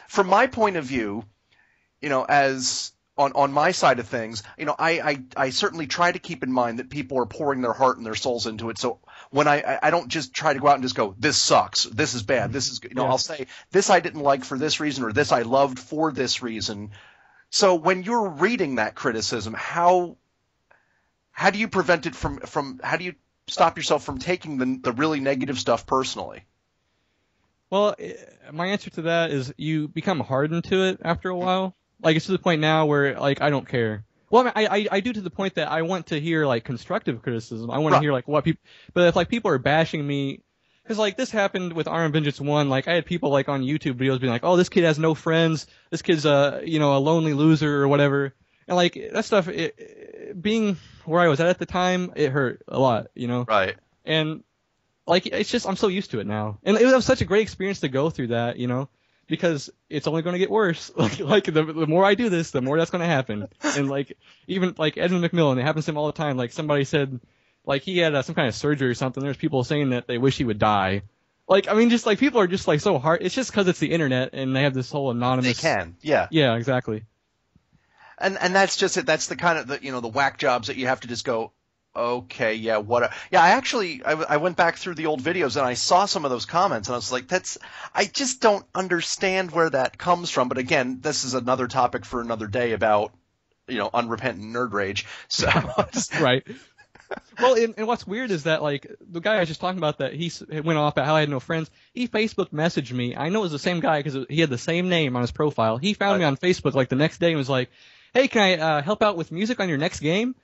from my point of view, as on my side of things, I certainly try to keep in mind that people are pouring their heart and their souls into it. So when I don't just try to go out and just go, this sucks, this is bad, this is good. I'll say this I didn't like for this reason, or this I loved for this reason. So when you're reading that criticism, how do you prevent it from how do you stop yourself from taking the really negative stuff personally? Well, my answer to that is you become hardened to it after a while. Like, it's to the point now where, like, I don't care. Well, I do to the point that I want to hear, like, constructive criticism. I want to hear, like, what people... But if, like, people are bashing me... Because, like, this happened with Arm Vengeance 1. Like, I had people, like, on YouTube videos being like, oh, this kid has no friends. This kid's, a lonely loser or whatever. And, like, that stuff, being where I was at the time, it hurt a lot, Right. And, like, it's just, I'm so used to it now. And it was such a great experience to go through that, because it's only going to get worse. Like the more I do this, the more that's going to happen. And like even like Edmund McMillan, it happens to him all the time. Like somebody said, like he had some kind of surgery or something. There's people saying that they wish he would die. Like, I mean, just like people are just like so hard. It's just because it's the internet and they have this whole anonymous. They can, yeah. Yeah, exactly. And that's just it. That's the kind of the whack jobs that you have to just go, okay, yeah, I went back through the old videos and I saw some of those comments and I was like, I just don't understand where that comes from. But again, this is another topic for another day about, unrepentant nerd rage. So right. Well, and what's weird is that, like, the guy I was just talking about that he went off about how I had no friends, he Facebook messaged me. I know it was the same guy because he had the same name on his profile. He found me on Facebook, like, the next day and was like, hey, can I help out with music on your next game?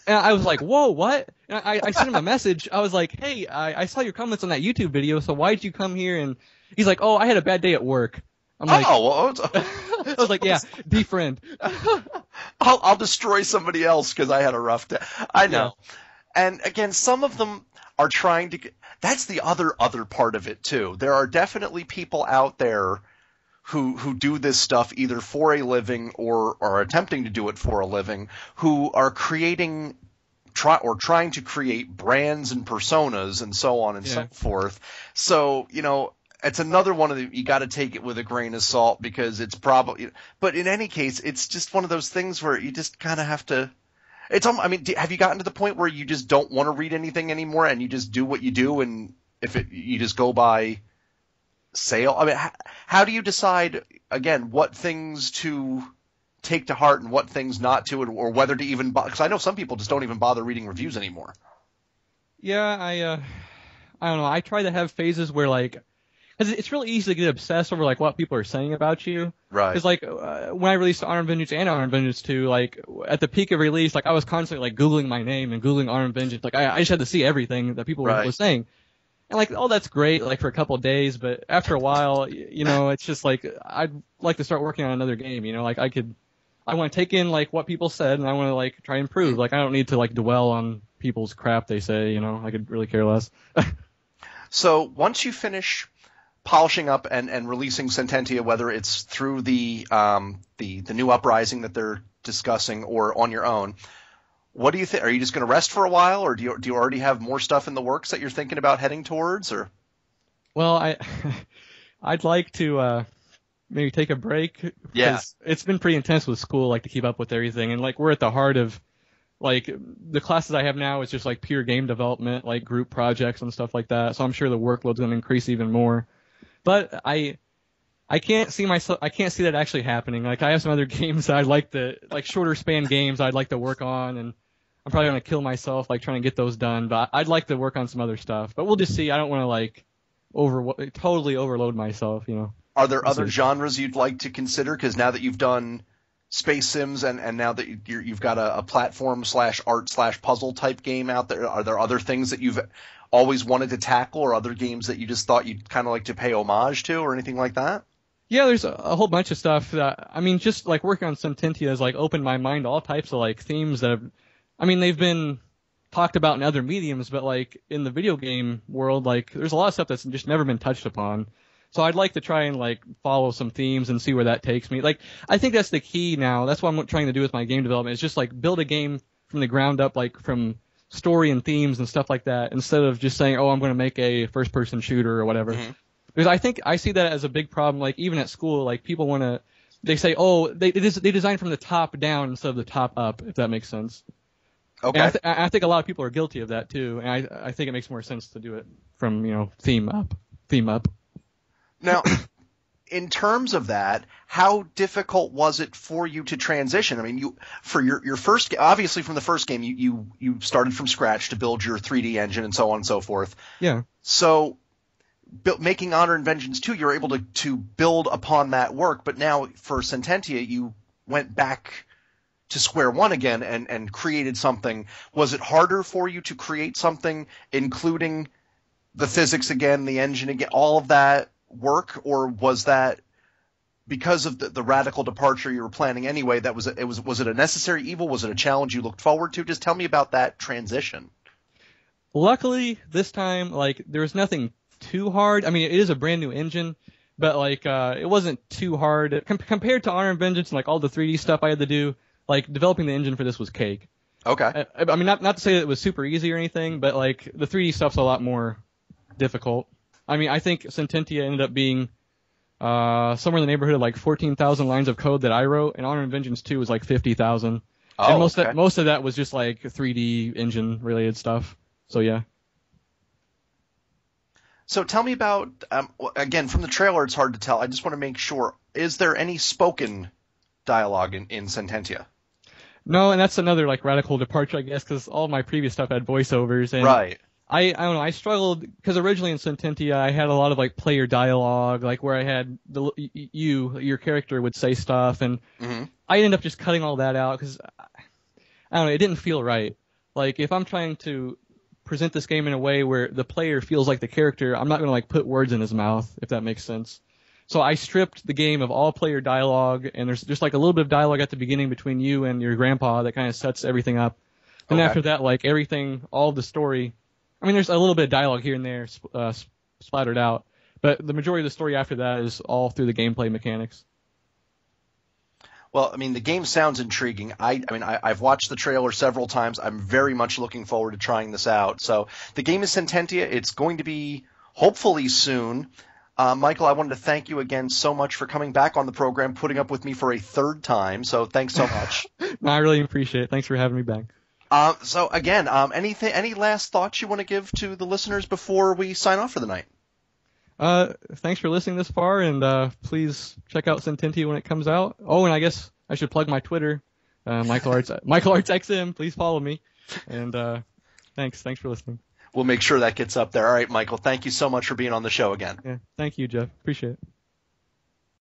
And I was like, whoa, what? And I sent him a message. I was like, hey, I saw your comments on that YouTube video, so why'd you come here? And he's like, oh, I had a bad day at work. I'm like, I was like, yeah, defriend. I'll destroy somebody else because I had a rough day. I know. Yeah. And again, some of them are trying to that's the other part of it too. There are definitely people out there who do this stuff either for a living or are attempting to do it for a living, who are trying to create brands and personas and so on and so forth. So, it's another one of you got to take it with a grain of salt because it's probably, but in any case, it's just one of those things where you just kind of have to, have you gotten to the point where you just don't want to read anything anymore and you just do what you do and you just go by sale? I mean, how do you decide, again, what things to take to heart and what things not to, or whether to even bother? Because I know some people just don't even bother reading reviews anymore. Yeah, I don't know. I try to have phases where, like, because it's really easy to get obsessed over, like, what people are saying about you. Right. Because, like, when I released Arm Vengeance and Arm Vengeance 2, like, at the peak of release, like, I was constantly, like, Googling my name and Googling Arm Vengeance. Like, I just had to see everything that people were saying. And, like, oh, that's great, like, for a couple of days, but after a while, it's just, like, I'd like to start working on another game, like, I want to take in, like, what people said, and I want to, like, try and improve. Like, I don't need to, like, dwell on people's crap they say, I could really care less. So, once you finish polishing up and releasing Sententia, whether it's through the new uprising that they're discussing or on your own, what do you think? Are you just going to rest for a while, or do you already have more stuff in the works that you're thinking about heading towards? Or, well, I'd like to maybe take a break. Yeah, it's been pretty intense with school, like, to keep up with everything, and, like, we're at the heart of, like, the classes I have now is just, like, pure game development, like group projects and stuff like that. So I'm sure the workload's going to increase even more. But I can't see that actually happening. Like, I have some other games that I'd like to, like, shorter span games I'd like to work on, and I'm probably going to kill myself, like, trying to get those done. But I'd like to work on some other stuff. But we'll just see. I don't want to, like, totally overload myself, Are there other genres you'd like to consider? Because now that you've done Space Sims and now that you've got a platform/art/puzzle type game out there, are there other things that you've always wanted to tackle, or other games that you just thought you'd kind of like to pay homage to, or anything like that? Yeah, there's a whole bunch of stuff that, I mean, just, like, working on Sententia has, like, opened my mind to all types of, like, themes that have, I mean, they've been talked about in other mediums, but, like, in the video game world, like, there's a lot of stuff that's just never been touched upon. So I'd like to try and, like, follow some themes and see where that takes me. Like, I think that's the key now. That's what I'm trying to do with my game development, is just, like, build a game from the ground up, like, from story and themes and stuff like that, instead of just saying, oh, I'm going to make a first-person shooter or whatever. Mm-hmm. Because I think I see that as a big problem. Like even at school, like people want to, they say, oh, they design from the top down instead of the top up, if that makes sense. Okay. And I think a lot of people are guilty of that too, and I think it makes more sense to do it from theme up. Now, in terms of that, how difficult was it for you to transition? I mean, for your first, obviously from the first game, you started from scratch to build your 3D engine and so on and so forth. Yeah. So, making Honor and Vengeance 2, you're able to build upon that work, but now for Sententia, you went back to square one again and created something. Was it harder for you to create something, including the physics again, the engine again, all of that work, or was that because of the radical departure you were planning anyway? Was it a necessary evil? Was it a challenge you looked forward to? Just tell me about that transition. Luckily, this time, like, there was nothing too hard. I mean, it is a brand new engine, but like, it wasn't too hard compared to Honor and Vengeance and like all the 3D stuff I had to do. Like, developing the engine for this was cake. Okay. I mean, not to say that it was super easy or anything, but like the 3D stuff's a lot more difficult. I mean, I think Sententia ended up being somewhere in the neighborhood of like 14,000 lines of code that I wrote, and Honor and Vengeance 2 was like 50,000. Oh, and most of that was just like 3D engine related stuff. So yeah. So tell me about, again, from the trailer it's hard to tell. I just want to make sure, is there any spoken dialogue in Sententia? No, and that's another like radical departure, I guess, because all my previous stuff had voiceovers. And right. I don't know, I struggled, because originally in Sententia I had a lot of like player dialogue, like where I had your character would say stuff, and I ended up just cutting all that out, because, I don't know, it didn't feel right. Like, if I'm trying to present this game in a way where the player feels like the character, I'm not going to like put words in his mouth, if that makes sense. So I stripped the game of all player dialogue, and there's just like a little bit of dialogue at the beginning between you and your grandpa that kind of sets everything up. And after that, like everything, all of the story, I mean, there's a little bit of dialogue here and there splattered out, but the majority of the story after that is all through the gameplay mechanics. Well, I mean, the game sounds intriguing. I've watched the trailer several times. I'm very much looking forward to trying this out. So the game is Sententia. It's going to be hopefully soon. Michael, I wanted to thank you again so much for coming back on the program, putting up with me for a third time. So thanks so much. No, I really appreciate it. Thanks for having me back. So again, any last thoughts you want to give to the listeners before we sign off for the night? Thanks for listening this far, and please check out Sententia when it comes out. Oh, and I guess I should plug my Twitter, MichaelArts XM. Please follow me. And thanks for listening. We'll make sure that gets up there. All right, Michael, thank you so much for being on the show again. Yeah, thank you, Jeff. Appreciate it.